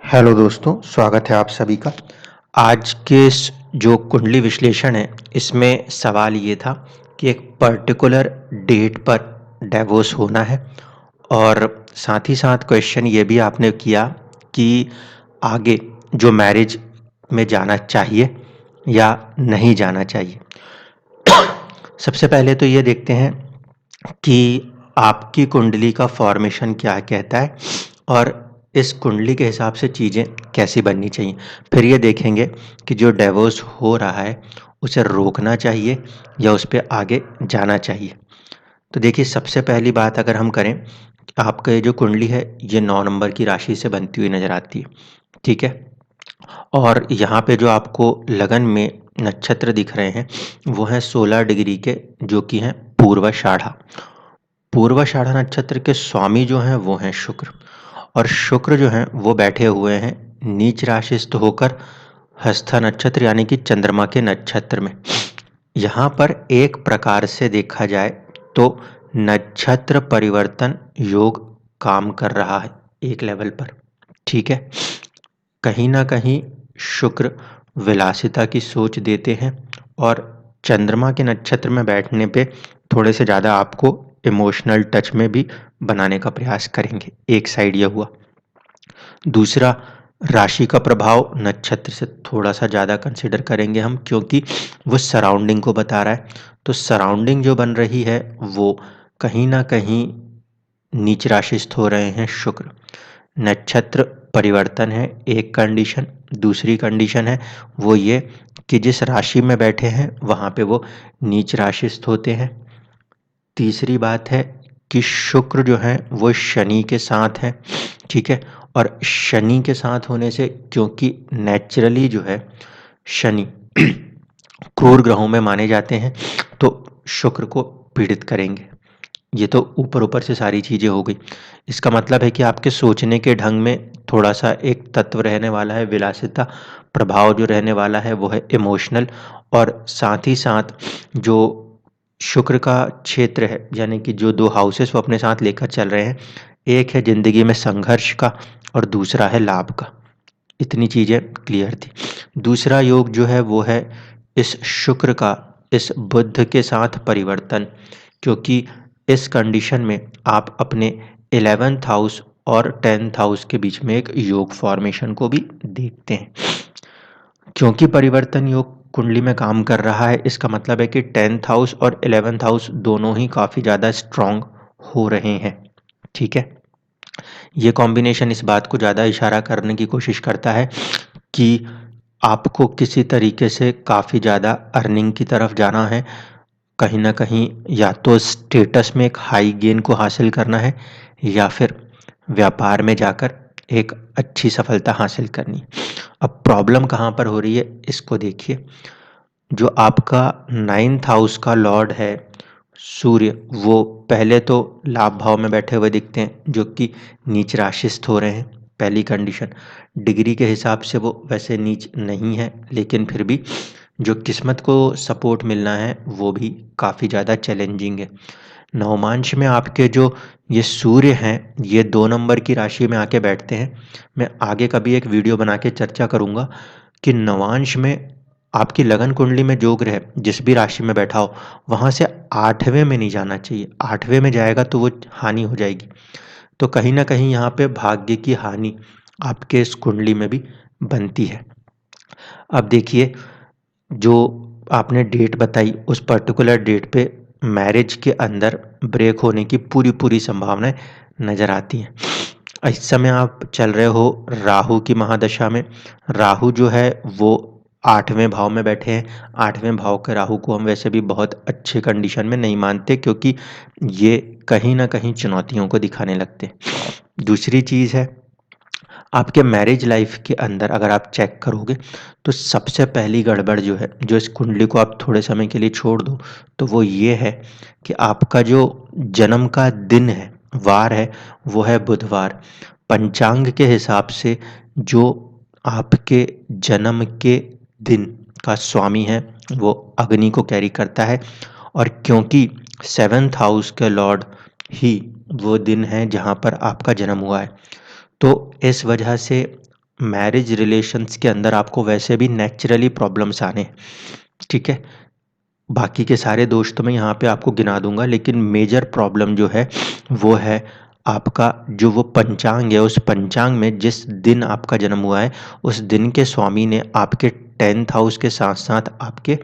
Hello दोस्तों, स्वागत है आप सभी का। आज के इस जो कुंडली विश्लेषण है, इसमें सवाल ये था कि एक पर्टिकुलर डेट पर डिवोर्स होना है और साथ ही साथ क्वेश्चन ये भी आपने किया कि आगे जो मैरिज में जाना चाहिए या नहीं जाना चाहिए। सबसे पहले तो ये देखते हैं कि आपकी कुंडली का फॉर्मेशन क्या कहता है और इस कुंडली के हिसाब से चीज़ें कैसी बननी चाहिए। फिर ये देखेंगे कि जो डिवोर्स हो रहा है उसे रोकना चाहिए या उस पे आगे जाना चाहिए। तो देखिए, सबसे पहली बात अगर हम करें, आपका ये जो कुंडली है ये 9 नंबर की राशि से बनती हुई नज़र आती है, ठीक है? और यहाँ पे जो आपको लगन में नक्षत्र दिख रहे हैं वो हैं 16 डिग्री के, जो कि हैं पूर्वाषाढ़ा। पूर्वाषाढ़ा नक्षत्र के स्वामी जो हैं वो हैं शुक्र, और शुक्र जो हैं वो बैठे हुए हैं नीच राशिस्थ होकर हस्ता नक्षत्र यानी कि चंद्रमा के नक्षत्र में। यहाँ पर एक प्रकार से देखा जाए तो नक्षत्र परिवर्तन योग काम कर रहा है एक लेवल पर, ठीक है? कहीं न कहीं शुक्र विलासिता की सोच देते हैं और चंद्रमा के नक्षत्र में बैठने पे थोड़े से ज़्यादा आपको इमोशनल टच में भी बनाने का प्रयास करेंगे। एक साइड ये हुआ। दूसरा, राशि का प्रभाव नक्षत्र से थोड़ा-सा ज़्यादा कंसिडर करेंगे हम, क्योंकि वो सराउंडिंग को बता रहा है। तो सराउंडिंग जो बन रही है वो कहीं न कहीं नीच राशिस्थ हो रहे हैं शुक्र। नक्षत्र परिवर्तन है एक कंडीशन। दूसरी कंडीशन है वो ये कि जिस राशि में बैठे हैं वहाँ पे वो नीच राशिस्थ होते हैं। तीसरी बात है कि शुक्र जो है वो शनि के साथ है, ठीक है? और शनि के साथ होने से, क्योंकि नेचुरली जो है शनि क्रूर ग्रहों में माने जाते हैं, तो शुक्र को पीड़ित करेंगे। ये तो ऊपर-ऊपर से सारी चीज़ें हो गई। इसका मतलब है कि आपके सोचने के ढंग में थोड़ा-सा एक तत्व रहने वाला है विलासिता, प्रभाव जो रहने वाला है वो है इमोशनल, और साथ ही साथ जो शुक्र का क्षेत्र है, यानी कि जो 2 हाउसेस वो अपने साथ लेकर चल रहे हैं, एक है ज़िंदगी में संघर्ष का और दूसरा है लाभ का। इतनी चीज़ें क्लियर थी। दूसरा योग जो है वो है इस शुक्र का इस बुध के साथ परिवर्तन, क्योंकि इस कंडीशन में आप अपने 11th हाउस और 10th हाउस के बीच में एक योग फॉर्मेशन को भी देखते हैं। क्योंकि परिवर्तन योग कुंडली में काम कर रहा है, इसका मतलब है कि 10th हाउस और 11th हाउस दोनों ही काफ़ी ज़्यादा स्ट्रॉन्ग हो रहे हैं, ठीक है? ये कॉम्बिनेशन इस बात को ज़्यादा इशारा करने की कोशिश करता है कि आपको किसी तरीके से काफ़ी ज़्यादा अर्निंग की तरफ जाना है। कहीं न कहीं या तो स्टेटस में एक हाई गेन को हासिल करना है या फिर व्यापार में जाकर एक अच्छी सफलता हासिल करनी है। अब प्रॉब्लम कहाँ पर हो रही है इसको देखिए। जो आपका 9th हाउस का लॉर्ड है सूर्य, वो पहले तो लाभ भाव में बैठे हुए दिखते हैं, जो कि नीच राशिस्थ हो रहे हैं, पहली कंडीशन। डिग्री के हिसाब से वो वैसे नीच नहीं है, लेकिन फिर भी जो किस्मत को सपोर्ट मिलना है वो भी काफ़ी ज़्यादा चैलेंजिंग है। नवमांश में आपके जो ये सूर्य हैं, ये 2 नंबर की राशि में आके बैठते हैं। मैं आगे कभी एक वीडियो बना के चर्चा करूँगा कि नवांश में आपकी लगन कुंडली में जो ग्रह जिस भी राशि में बैठा हो, वहाँ से 8वें में नहीं जाना चाहिए। 8वें में जाएगा तो वो हानि हो जाएगी। तो कहीं न कहीं यहाँ पे भाग्य की हानि आपके इस कुंडली में भी बनती है। अब देखिए, जो आपने डेट बताई उस पर्टिकुलर डेट पे मैरिज के अंदर ब्रेक होने की पूरी-पूरी संभावनाएँ नज़र आती हैं। इस समय आप चल रहे हो राहु की महादशा में। राहु जो है वो 8वें भाव में बैठे हैं। 8वें भाव के राहु को हम वैसे भी बहुत अच्छे कंडीशन में नहीं मानते, क्योंकि ये कहीं न कहीं चुनौतियों को दिखाने लगते हैं। दूसरी चीज़ है, आपके मैरिज लाइफ के अंदर अगर आप चेक करोगे तो सबसे पहली गड़बड़ जो है, जो इस कुंडली को आप थोड़े समय के लिए छोड़ दो, तो वो ये है कि आपका जो जन्म का दिन है, वार है, वो है बुधवार। पंचांग के हिसाब से जो आपके जन्म के दिन का स्वामी है वो अग्नि को कैरी करता है, और क्योंकि 7th हाउस के लॉर्ड ही वो दिन है जहाँ पर आपका जन्म हुआ है, तो इस वजह से मैरिज रिलेशंस के अंदर आपको वैसे भी नेचुरली प्रॉब्लम्स आने हैं, ठीक है। बाकी के सारे दोष तो मैं यहाँ पे आपको गिना दूंगा, लेकिन मेजर प्रॉब्लम जो है वो है आपका जो वो पंचांग है, उस पंचांग में जिस दिन आपका जन्म हुआ है उस दिन के स्वामी ने आपके 10th हाउस के साथ साथ आपके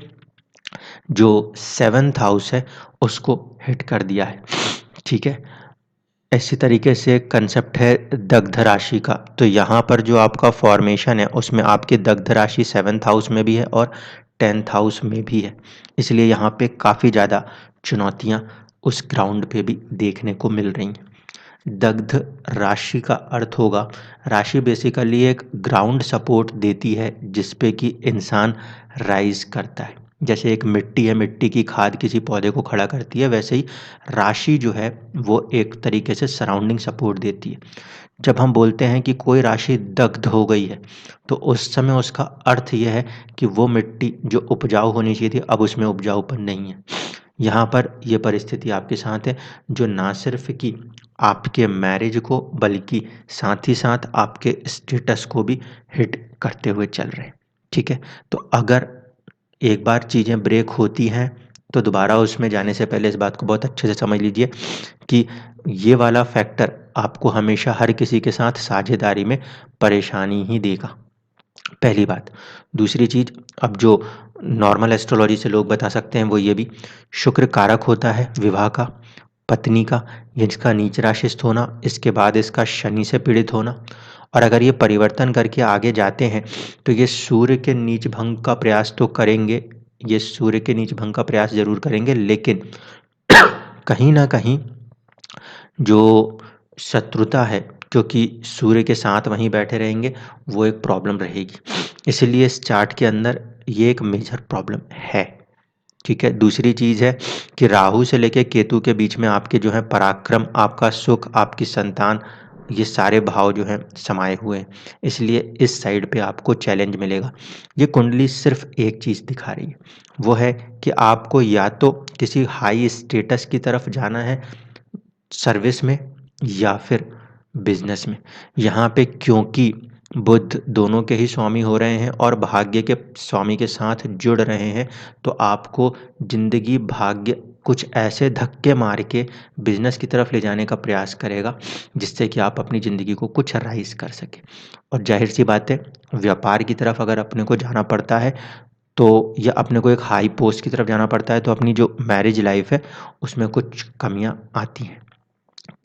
जो 7th हाउस है उसको हिट कर दिया है, ठीक है। इसी तरीके से कंसेप्ट है दग्ध राशि का, तो यहाँ पर जो आपका फॉर्मेशन है उसमें आपकी दग्ध राशि 7th हाउस में भी है और 10th हाउस में भी है, इसलिए यहाँ पे काफ़ी ज़्यादा चुनौतियाँ उस ग्राउंड पे भी देखने को मिल रही हैं। दग्ध राशि का अर्थ होगा, राशि बेसिकली एक ग्राउंड सपोर्ट देती है जिस पे कि इंसान राइज करता है। जैसे एक मिट्टी है, मिट्टी की खाद किसी पौधे को खड़ा करती है, वैसे ही राशि जो है वो एक तरीके से सराउंडिंग सपोर्ट देती है। जब हम बोलते हैं कि कोई राशि दग्ध हो गई है तो उस समय उसका अर्थ यह है कि वो मिट्टी जो उपजाऊ होनी चाहिए थी अब उसमें उपजाऊपन नहीं है। यहाँ पर ये परिस्थिति आपके साथ है जो ना सिर्फ कि आपके मैरिज को बल्कि साथ ही साथ आपके स्टेटस को भी हिट करते हुए चल रहे हैं, ठीक है। तो अगर एक बार चीज़ें ब्रेक होती हैं तो दोबारा उसमें जाने से पहले इस बात को बहुत अच्छे से समझ लीजिए कि ये वाला फैक्टर आपको हमेशा हर किसी के साथ साझेदारी में परेशानी ही देगा, पहली बात। दूसरी चीज़, अब जो नॉर्मल एस्ट्रोलॉजी से लोग बता सकते हैं वो ये भी, शुक्र कारक होता है विवाह का, पत्नी का, जिसका नीच राशिस्थ होना, इसके बाद इसका शनि से पीड़ित होना, और अगर ये परिवर्तन करके आगे जाते हैं तो ये सूर्य के नीच भंग का प्रयास तो करेंगे, ये सूर्य के नीच भंग का प्रयास ज़रूर करेंगे, लेकिन कहीं न कहीं जो शत्रुता है, क्योंकि सूर्य के साथ वहीं बैठे रहेंगे, वो एक प्रॉब्लम रहेगी। इसलिए इस चार्ट के अंदर ये एक मेजर प्रॉब्लम है, ठीक है। दूसरी चीज़ है कि राहु से लेके केतु के बीच में आपके जो है पराक्रम, आपका सुख, आपकी संतान, ये सारे भाव जो हैं समाये हुए हैं, इसलिए इस साइड पे आपको चैलेंज मिलेगा। ये कुंडली सिर्फ एक चीज़ दिखा रही है, वो है कि आपको या तो किसी हाई स्टेटस की तरफ जाना है सर्विस में या फिर बिजनेस में। यहाँ पे क्योंकि बुध दोनों के ही स्वामी हो रहे हैं और भाग्य के स्वामी के साथ जुड़ रहे हैं, तो आपको जिंदगी भाग्य कुछ ऐसे धक्के मार के बिजनेस की तरफ ले जाने का प्रयास करेगा जिससे कि आप अपनी ज़िंदगी को कुछ राइज कर सकें। और जाहिर सी बात है, व्यापार की तरफ अगर अपने को जाना पड़ता है तो या अपने को एक हाई पोस्ट की तरफ जाना पड़ता है तो अपनी जो मैरिज लाइफ है उसमें कुछ कमियां आती हैं,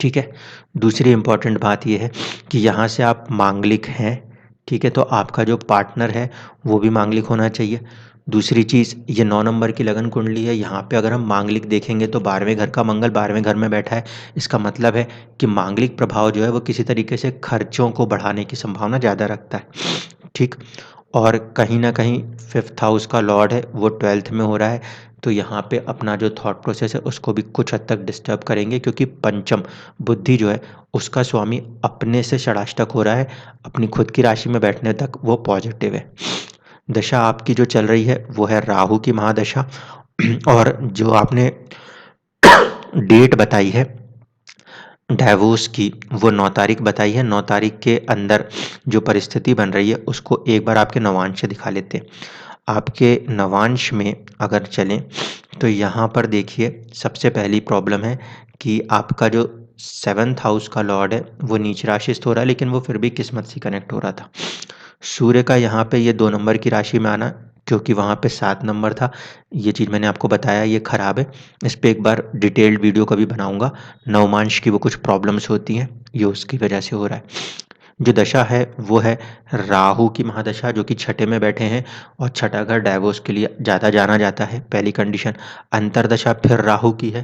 ठीक है। दूसरी इम्पॉर्टेंट बात ये है कि यहाँ से आप मांगलिक हैं, ठीक है, तो आपका जो पार्टनर है वो भी मांगलिक होना चाहिए। दूसरी चीज़, ये 9 नंबर की लगन कुंडली है, यहाँ पे अगर हम मांगलिक देखेंगे तो 12वें घर का मंगल 12वें घर में बैठा है। इसका मतलब है कि मांगलिक प्रभाव जो है वो किसी तरीके से खर्चों को बढ़ाने की संभावना ज़्यादा रखता है, ठीक। और कहीं न कहीं 5th हाउस का लॉर्ड है वो 12th में हो रहा है, तो यहाँ पे अपना जो थॉट प्रोसेस है उसको भी कुछ हद तक डिस्टर्ब करेंगे, क्योंकि पंचम बुद्धि जो है उसका स्वामी अपने से षडाष्टक हो रहा है, अपनी खुद की राशि में बैठने तक वो पॉजिटिव है। दशा आपकी जो चल रही है वो है राहु की महादशा और जो आपने डेट बताई है डाइवोर्स की, वो 9 तारीख बताई है। 9 तारीख के अंदर जो परिस्थिति बन रही है उसको एक बार आपके नवांश से दिखा लेते हैं। आपके नवांश में अगर चलें तो यहाँ पर देखिए सबसे पहली प्रॉब्लम है कि आपका जो 7th हाउस का लॉर्ड है वो नीच राशिस्थ हो रहा है, लेकिन वो फिर भी किस्मत से कनेक्ट हो रहा था। सूर्य का यहाँ पे ये 2 नंबर की राशि में आना, क्योंकि वहाँ पे 7 नंबर था, ये चीज़ मैंने आपको बताया ये ख़राब है। इस पे एक बार डिटेल्ड वीडियो कभी बनाऊँगा। नवमांश की वो कुछ प्रॉब्लम्स होती हैं, ये उसकी वजह से हो रहा है। जो दशा है वो है राहु की महादशा, जो कि छठे में बैठे हैं और छठा घर डाइवोर्स के लिए ज़्यादा जाना जाता है, पहली कंडीशन। अंतरदशा फिर राहु की है।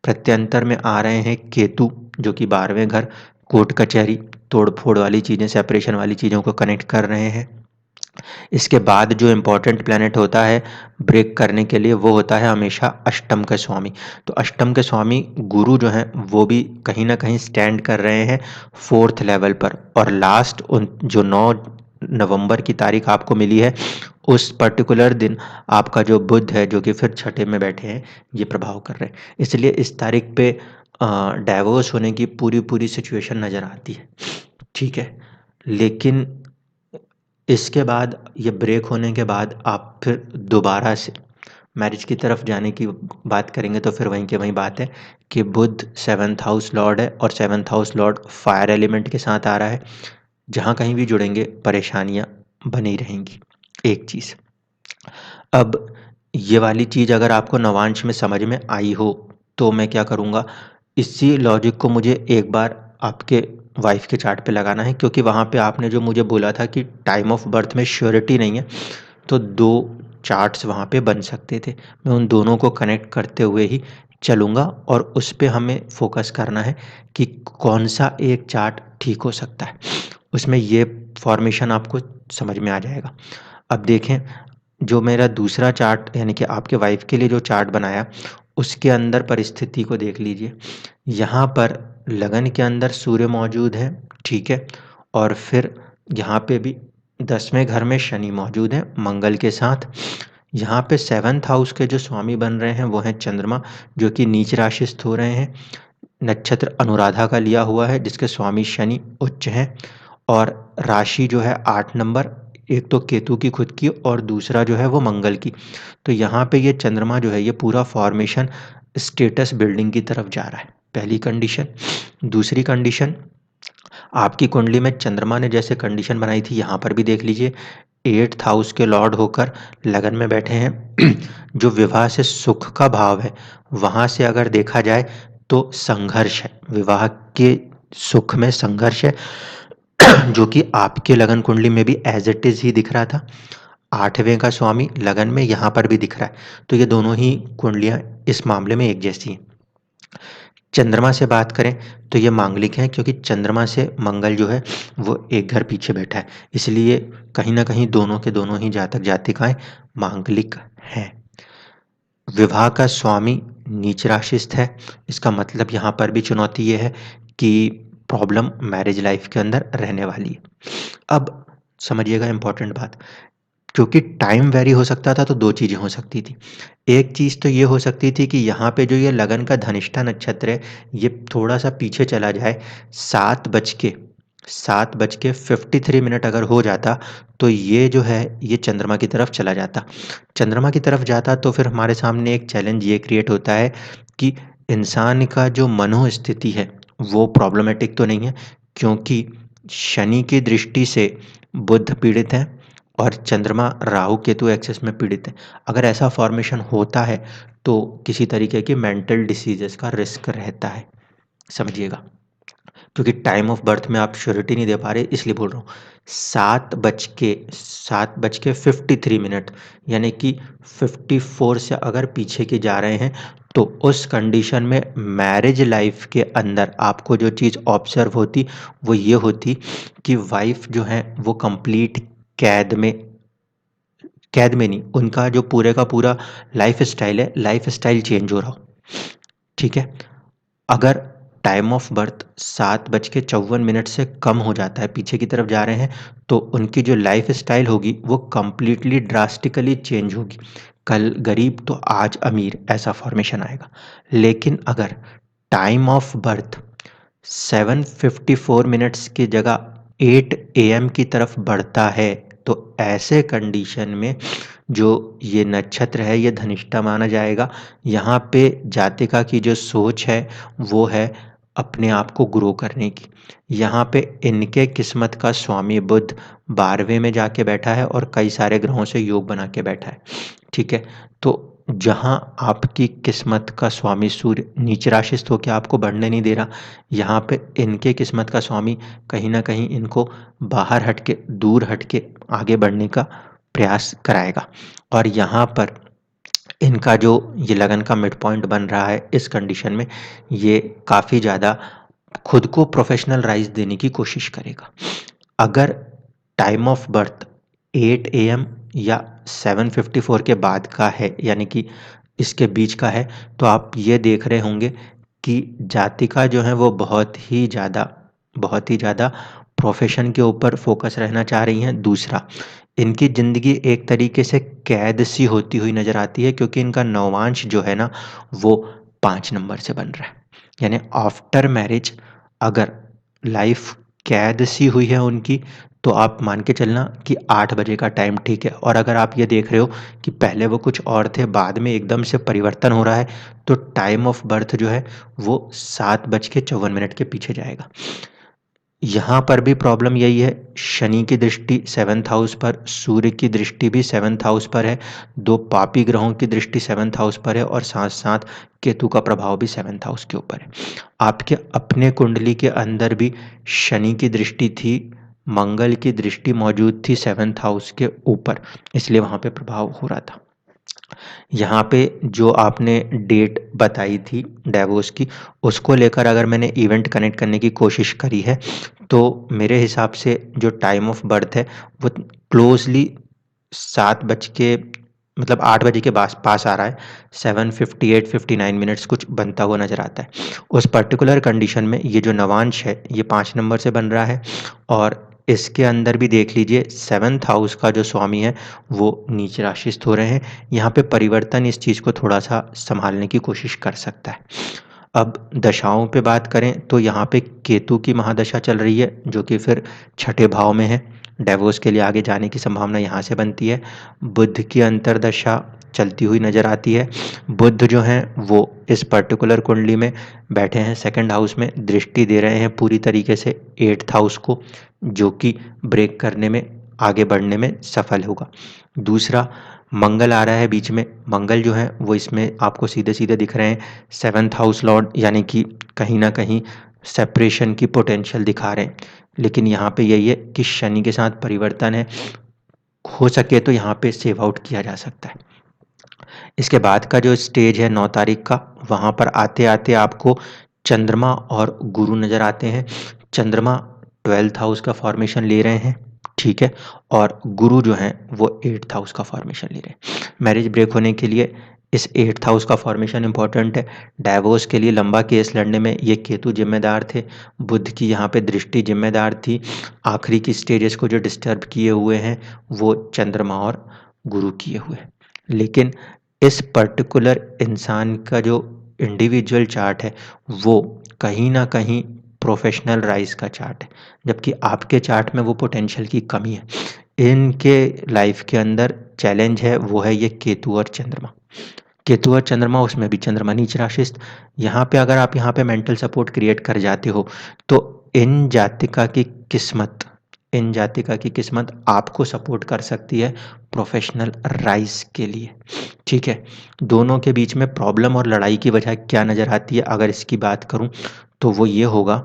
प्रत्यंतर में आ रहे हैं केतु, जो कि 12वें घर, कोर्ट कचहरी, तोड़-फोड़ वाली चीज़ें, सेपरेशन वाली चीज़ों को कनेक्ट कर रहे हैं। इसके बाद जो इम्पोर्टेंट प्लैनेट होता है ब्रेक करने के लिए वो होता है हमेशा अष्टम का स्वामी। तो अष्टम के स्वामी गुरु जो हैं वो भी कहीं न कहीं स्टैंड कर रहे हैं 4th लेवल पर, और लास्ट उन जो 9 नवंबर की तारीख आपको मिली है उस पर्टिकुलर दिन आपका जो बुध है जो कि फिर छठे में बैठे हैं, ये प्रभाव कर रहे हैं। इसलिए इस तारीख पे डाइवोर्स होने की पूरी-पूरी सिचुएशन नज़र आती है, ठीक है। लेकिन इसके बाद ये ब्रेक होने के बाद आप फिर दोबारा से मैरिज की तरफ जाने की बात करेंगे तो फिर वहीं की वहीं बात है कि बुध 7th हाउस लॉर्ड है और 7th house Lord fire element के साथ आ रहा है। जहाँ कहीं भी जुड़ेंगे परेशानियाँ बनी रहेंगी। एक चीज़। अब ये वाली चीज़ अगर आपको नवांश में समझ में आई हो तो मैं क्या करूँगा, इसी लॉजिक को मुझे एक बार आपके वाइफ के चार्ट पे लगाना है, क्योंकि वहाँ पे आपने जो मुझे बोला था कि टाइम ऑफ बर्थ में श्योरिटी नहीं है, तो 2 चार्ट्स वहाँ पे बन सकते थे। मैं उन दोनों को कनेक्ट करते हुए ही चलूँगा और उस पे हमें फ़ोकस करना है कि कौन-सा एक चार्ट ठीक हो सकता है। उसमें ये फ़ॉर्मेशन आपको समझ में आ जाएगा। अब देखें, जो मेरा दूसरा चार्ट यानी कि आपके वाइफ़ के लिए जो चार्ट बनाया, उसके अंदर परिस्थिति को देख लीजिए। यहाँ पर लगन के अंदर सूर्य मौजूद है, ठीक है? और फिर यहाँ पे भी 10वें घर में शनि मौजूद है मंगल के साथ। यहाँ पे 7th हाउस के जो स्वामी बन रहे हैं वो हैं चंद्रमा, जो कि नीच राशिस्थ हो रहे हैं। नक्षत्र अनुराधा का लिया हुआ है जिसके स्वामी शनि उच्च हैं, और राशि जो है 8 नंबर, एक तो केतु की खुद की और दूसरा जो है वो मंगल की। तो यहाँ पे ये चंद्रमा जो है ये पूरा फॉर्मेशन स्टेटस बिल्डिंग की तरफ जा रहा है, पहली कंडीशन। दूसरी कंडीशन, आपकी कुंडली में चंद्रमा ने जैसे कंडीशन बनाई थी यहाँ पर भी देख लीजिए, 8th हाउस के लॉर्ड होकर लगन में बैठे हैं। जो विवाह से सुख का भाव है, वहाँ से अगर देखा जाए तो संघर्ष है, विवाह के सुख में संघर्ष है। जो कि आपके लगन कुंडली में भी एज इट इज ही दिख रहा था। 8वें का स्वामी लगन में यहाँ पर भी दिख रहा है, तो ये दोनों ही कुंडलियाँ इस मामले में एक जैसी हैं। चंद्रमा से बात करें तो ये मांगलिक हैं, क्योंकि चंद्रमा से मंगल जो है वो एक घर पीछे बैठा है, इसलिए कहीं ना कहीं दोनों के दोनों ही जातक जातिकाएं मांगलिक हैं। विवाह का स्वामी नीच राशिस्थ है, इसका मतलब यहाँ पर भी चुनौती ये है कि प्रॉब्लम मैरिज लाइफ के अंदर रहने वाली है। अब समझिएगा इम्पोर्टेंट बात, क्योंकि टाइम वेरी हो सकता था तो 2 चीज़ें हो सकती थी। एक चीज़ तो ये हो सकती थी कि यहाँ पे जो ये लगन का धनिष्ठा नक्षत्र है, ये थोड़ा-सा पीछे चला जाए, 7:53 अगर हो जाता, तो ये जो है ये चंद्रमा की तरफ चला जाता। चंद्रमा की तरफ जाता तो फिर हमारे सामने एक चैलेंज ये क्रिएट होता है कि इंसान का जो मनोस्थिति है, वो प्रॉब्लमैटिक तो नहीं है, क्योंकि शनि की दृष्टि से बुध पीड़ित हैं और चंद्रमा राहु केतु एक्सेस में पीड़ित है। अगर ऐसा फॉर्मेशन होता है तो किसी तरीके की मेंटल डिसीजेस का रिस्क रहता है, समझिएगा। क्योंकि टाइम ऑफ बर्थ में आप श्योरिटी नहीं दे पा रहे, इसलिए बोल रहा हूँ। 7:53 यानी कि 54 से अगर पीछे की जा रहे हैं, तो उस कंडीशन में मैरिज लाइफ के अंदर आपको जो चीज़ ऑब्जर्व होती वो ये होती कि वाइफ जो है वो कंप्लीट कैद में, कैद में नहीं, उनका जो पूरे का पूरा लाइफ स्टाइल है, लाइफ स्टाइल चेंज हो रहा हो, ठीक है। अगर टाइम ऑफ बर्थ 7:54 से कम हो जाता है, पीछे की तरफ जा रहे हैं, तो उनकी जो लाइफ स्टाइल होगी वो कंप्लीटली ड्रास्टिकली चेंज होगी। कल गरीब तो आज अमीर, ऐसा फॉर्मेशन आएगा। लेकिन अगर टाइम ऑफ बर्थ 7:54 की जगह 8 AM की तरफ बढ़ता है, तो ऐसे कंडीशन में जो ये नक्षत्र है ये धनिष्ठा माना जाएगा। यहाँ पे जातिका की जो सोच है वो है अपने आप को ग्रो करने की। यहाँ पे इनके किस्मत का स्वामी बुध 12वें में जाके बैठा है और कई सारे ग्रहों से योग बना के बैठा है, ठीक है। तो जहाँ आपकी किस्मत का स्वामी सूर्य नीच राशिस्थ होके आपको बढ़ने नहीं दे रहा, यहाँ पे इनके किस्मत का स्वामी कहीं न कहीं इनको बाहर हट के, दूर हट के आगे बढ़ने का प्रयास कराएगा। और यहाँ पर इनका जो ये लगन का मिड पॉइंट बन रहा है इस कंडीशन में, ये काफ़ी ज़्यादा खुद को प्रोफेशनल राइज़ देने की कोशिश करेगा। अगर टाइम ऑफ बर्थ 8 AM या 7:54 के बाद का है, यानी कि इसके बीच का है, तो आप ये देख रहे होंगे कि जातिका जो है वो बहुत ही ज़्यादा प्रोफेशन के ऊपर फोकस रहना चाह रही हैं। दूसरा, इनकी ज़िंदगी एक तरीके से कैद सी होती हुई नज़र आती है, क्योंकि इनका नवांश जो है ना वो 5 नंबर से बन रहा है। यानी आफ्टर मैरिज अगर लाइफ कैद सी हुई है उनकी, तो आप मान के चलना कि 8 बजे का टाइम ठीक है। और अगर आप ये देख रहे हो कि पहले वो कुछ और थे, बाद में एकदम से परिवर्तन हो रहा है, तो टाइम ऑफ बर्थ जो है वो 7:54 के पीछे जाएगा। यहाँ पर भी प्रॉब्लम यही है, शनि की दृष्टि 7th हाउस पर, सूर्य की दृष्टि भी 7th हाउस पर है, 2 पापी ग्रहों की दृष्टि 7th हाउस पर है और साथ-साथ केतु का प्रभाव भी 7th हाउस के ऊपर है। आपके अपने कुंडली के अंदर भी शनि की दृष्टि थी, मंगल की दृष्टि मौजूद थी 7th हाउस के ऊपर, इसलिए वहाँ पे प्रभाव हो रहा था। यहाँ पे जो आपने डेट बताई थी डिवोर्स की, उसको लेकर अगर मैंने इवेंट कनेक्ट करने की कोशिश करी है, तो मेरे हिसाब से जो टाइम ऑफ बर्थ है वो क्लोज़ली 7 बज के मतलब 8 बजे के पास आ रहा है। 7:58-59 मिनट्स कुछ बनता हुआ नज़र आता है। उस पर्टिकुलर कंडीशन में ये जो नवांश है, ये 5 नंबर से बन रहा है और इसके अंदर भी देख लीजिए 7th हाउस का जो स्वामी है, वो नीच राशिस्थ हो रहे हैं। यहाँ पे परिवर्तन इस चीज़ को थोड़ा-सा सँभालने की कोशिश कर सकता है। अब दशाओं पे बात करें तो यहाँ पे केतु की महादशा चल रही है, जो कि फिर छठे भाव में है। डिवोर्स के लिए आगे जाने की संभावना यहाँ से बनती है। बुध की अंतर्दशा चलती हुई नज़र आती है। बुध जो हैं वो इस पर्टिकुलर कुंडली में बैठे हैं 2nd हाउस में, दृष्टि दे रहे हैं पूरी तरीके से 8th हाउस को, जो कि ब्रेक करने में, आगे बढ़ने में सफल होगा। दूसरा, मंगल आ रहा है बीच में। मंगल जो है वो इसमें आपको सीधे-सीधे दिख रहे हैं 7th हाउस लॉर्ड, यानी कि कहीं न कहीं सेपरेशन की पोटेंशियल दिखा रहे हैं। लेकिन यहाँ पे यही है कि शनि के साथ परिवर्तन है, हो सके तो यहाँ पे सेव आउट किया जा सकता है। इसके बाद का जो स्टेज है 9 तारीख का, वहाँ पर आते-आते आपको चंद्रमा और गुरु नज़र आते हैं। चंद्रमा 12th हाउस का फॉर्मेशन ले रहे हैं, ठीक है? और गुरु जो हैं वो 8th हाउस का फॉर्मेशन ले रहे हैं। मैरिज ब्रेक होने के लिए इस 8th हाउस का फॉर्मेशन इम्पोर्टेंट है। डाइवोर्स के लिए लंबा केस लड़ने में ये केतु ज़िम्मेदार थे। बुध की यहाँ पे दृष्टि ज़िम्मेदार थी। आखिरी की स्टेजेस को जो डिस्टर्ब किए हुए हैं, वो चंद्रमा और गुरु किए हुए हैं। लेकिन इस पर्टिकुलर इंसान का जो इंडिविजुअल चार्ट है, वो कहीं न कहीं प्रोफ़ेशनल राइज़ का चार्ट है, जबकि आपके चार्ट में वो पोटेंशियल की कमी है। इनके लाइफ़ के अंदर चैलेंज है, वो है ये केतु और चंद्रमा। केतु और चंद्रमा, उसमें भी चंद्रमा नीच राशिस्थ। यहाँ पे अगर आप यहाँ पे मेंटल सपोर्ट क्रिएट कर जाते हो, तो इन जातिका की किस्मत आपको सपोर्ट कर सकती है प्रोफ़ेशनल राइज़ के लिए, ठीक है? दोनों के बीच में प्रॉब्लम और लड़ाई की वजह क्या नज़र आती है, अगर इसकी बात करूँ, तो वो ये होगा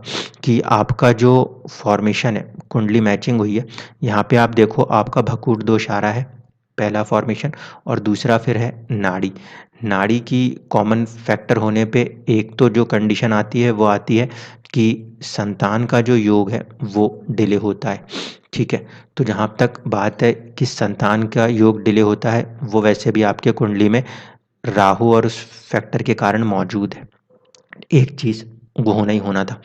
कि आपका जो फ़ॉर्मेशन है, कुंडली मैचिंग हुई है, यहाँ पे आप देखो आपका भकूट दोष आ रहा है, पहला फ़ॉर्मेशन, और दूसरा फिर है नाड़ी। नाड़ी की कॉमन फैक्टर होने पे एक तो जो कंडीशन आती है वो आती है कि संतान का जो योग है वो डिले होता है, ठीक है? तो जहाँ तक बात है कि संतान का योग डिले होता है, वो वैसे भी आपके कुंडली में राहु और उस फैक्टर के कारण मौजूद है। एक चीज़ वो होना ही होना था।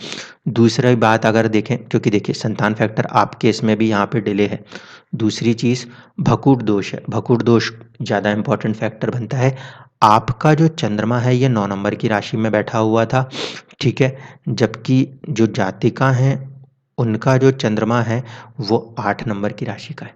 दूसरी बात अगर देखें, क्योंकि देखिए संतान फैक्टर आपके इसमें भी यहाँ पे डिले है। दूसरी चीज़ भकूट दोष है। भकूट दोष ज़्यादा इम्पोर्टेंट फैक्टर बनता है। आपका जो चंद्रमा है ये 9 नंबर की राशि में बैठा हुआ था, ठीक है? जबकि जो जातिका हैं, उनका जो चंद्रमा है वो 8 नंबर की राशि का है।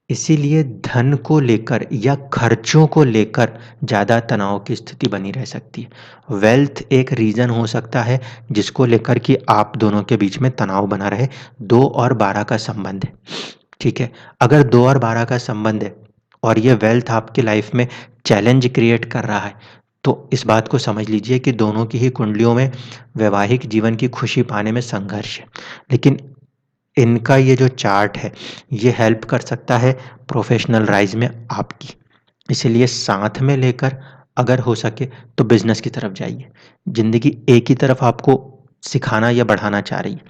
इसीलिए धन को लेकर या खर्चों को लेकर ज़्यादा तनाव की स्थिति बनी रह सकती है। वेल्थ एक रीज़न हो सकता है जिसको लेकर कि आप दोनों के बीच में तनाव बना रहे। 2 और 12 का संबंध है, ठीक है? अगर 2 और 12 का संबंध है और ये वेल्थ आपकी लाइफ में चैलेंज क्रिएट कर रहा है, तो इस बात को समझ लीजिए कि दोनों की ही कुंडलियों में वैवाहिक जीवन की खुशी पाने में संघर्ष है। लेकिन इनका ये जो चार्ट है, ये हेल्प कर सकता है प्रोफ़ेशनल राइज़ में आपकी। इसीलिए साथ में लेकर अगर हो सके तो बिज़नेस की तरफ जाइए। ज़िंदगी एक ही तरफ आपको सिखाना या बढ़ाना चाह रही है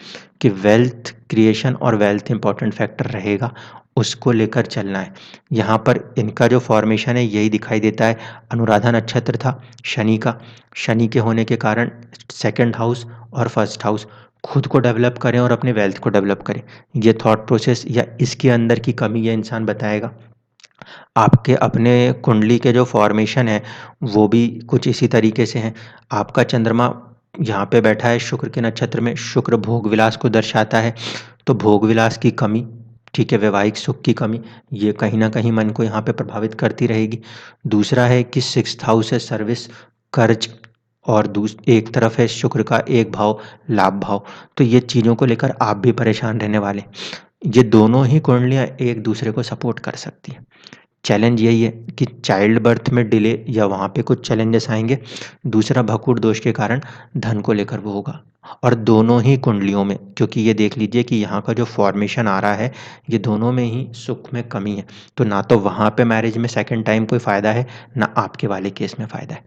कि वेल्थ क्रिएशन और वेल्थ इम्पोर्टेंट फैक्टर रहेगा, उसको लेकर चलना है। यहाँ पर इनका जो फ़ॉर्मेशन है यही दिखाई देता है। अनुराधा नक्षत्र था शनि का, शनि के होने के कारण 2nd हाउस और 1st हाउस, खुद को डेवलप करें और अपने वेल्थ को डेवलप करें। ये थॉट प्रोसेस या इसके अंदर की कमी ये इंसान बताएगा। आपके अपने कुंडली के जो फॉर्मेशन है, वो भी कुछ इसी तरीके से हैं। आपका चंद्रमा यहाँ पे बैठा है शुक्र के नक्षत्र में, शुक्र भोग विलास को दर्शाता है, तो भोग विलास की कमी ठीक है, वैवाहिक सुख की कमी, ये कहीं न कहीं मन को यहाँ पे प्रभावित करती रहेगी। दूसरा है कि 6th हाउस है सर्विस, कर्ज और एक तरफ है शुक्र का एक भाव, लाभ भाव, तो ये चीज़ों को लेकर आप भी परेशान रहने वाले हैं। ये दोनों ही कुंडलियाँ एक दूसरे को सपोर्ट कर सकती हैं। चैलेंज यही है कि चाइल्ड बर्थ में डिले या वहाँ पे कुछ चैलेंजेस आएँगे। दूसरा भकूर दोष के कारण धन को लेकर वो होगा और दोनों ही कुंडलियों में, क्योंकि ये देख लीजिए कि यहाँ का जो फ़ॉर्मेशन आ रहा है, ये दोनों में ही सुख में कमी है। तो ना तो वहाँ पे मैरिज में सेकंड टाइम कोई फ़ायदा है, ना आपके वाले केस में फ़ायदा है।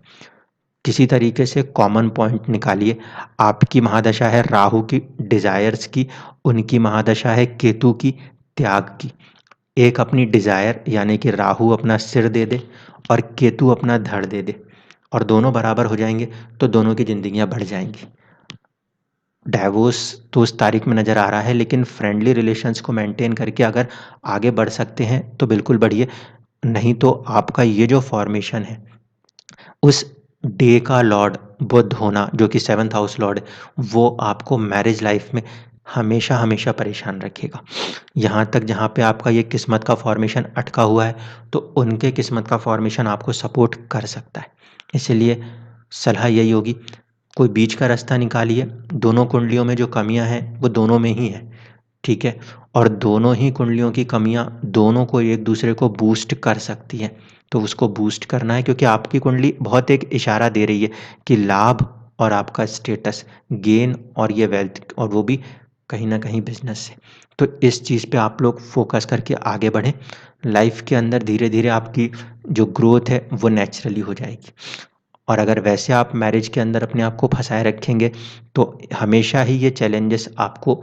किसी तरीके से कॉमन पॉइंट निकालिए। आपकी महादशा है राहु की डिज़ायर्स की, उनकी महादशा है केतु की त्याग की। एक अपनी डिज़ायर यानी कि राहु अपना सिर दे दे और केतु अपना धड़ दे दे और दोनों बराबर हो जाएँगे, तो दोनों की ज़िंदगियाँ बढ़ जाएँगी। डाइवोर्स तो उस तारीख में नज़र आ रहा है, लेकिन फ्रेंडली रिलेशंस को मेंटेन करके अगर आगे बढ़ सकते हैं तो बिल्कुल बढ़िए, नहीं तो आपका ये जो फॉर्मेशन है, उस डे का लॉर्ड बुध होना जो कि 7th हाउस लॉर्ड है, वो आपको मैरिज लाइफ में हमेशा परेशान रखेगा। यहाँ तक जहाँ पे आपका ये किस्मत का फॉर्मेशन अटका हुआ है, तो उनके किस्मत का फॉर्मेशन आपको सपोर्ट कर सकता है। इसीलिए सलाह यही होगी, कोई बीच का रास्ता निकालिए। दोनों कुंडलियों में जो कमियाँ हैं, वो दोनों में ही हैं, ठीक है? और दोनों ही कुंडलियों की कमियाँ दोनों को एक दूसरे को बूस्ट कर सकती हैं, तो उसको बूस्ट करना है, क्योंकि आपकी कुंडली बहुत एक इशारा दे रही है कि लाभ और आपका स्टेटस, गेन और ये वेल्थ, और वो भी कहीं न कहीं बिज़नेस से। तो इस चीज़ पे आप लोग फ़ोकस करके आगे बढ़ें। लाइफ़ के अंदर धीरे-धीरे आपकी जो ग्रोथ है, वो नेचुरली हो जाएगी। और अगर वैसे आप मैरिज के अंदर अपने आप को फँसाए रखेंगे, तो हमेशा ही ये चैलेंजेस आपको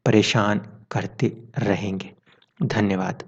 परेशान करते रहेंगे। धन्यवाद।